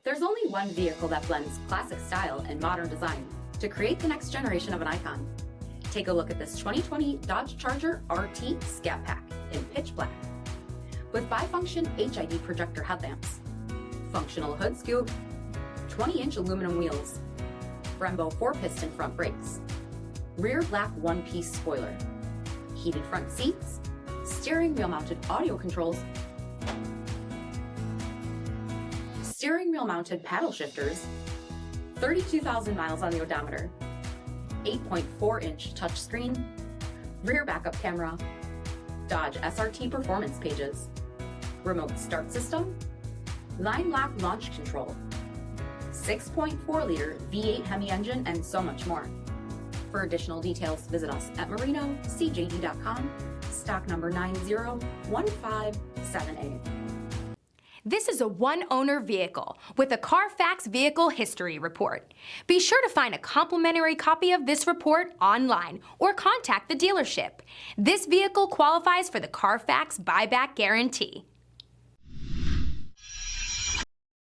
There's only one vehicle that blends classic style and modern design to create the next generation of an icon. Take a look at this 2020 Dodge Charger RT Scat Pack in pitch black. With bifunction HID projector headlamps, functional hood scoop, 20-inch aluminum wheels, Brembo 4-piston front brakes, rear black one-piece spoiler, heated front seats, steering wheel mounted audio controls, steering wheel mounted paddle shifters, 32,000 miles on the odometer, 8.4-inch touchscreen, rear backup camera, Dodge SRT performance pages, remote start system, line lock launch control, 6.4-liter V8 HEMI engine, and so much more. For additional details, visit us at marinocjd.com, stock number 901578. This is a one-owner vehicle with a CARFAX Vehicle History Report. Be sure to find a complimentary copy of this report online or contact the dealership. This vehicle qualifies for the CARFAX Buyback Guarantee.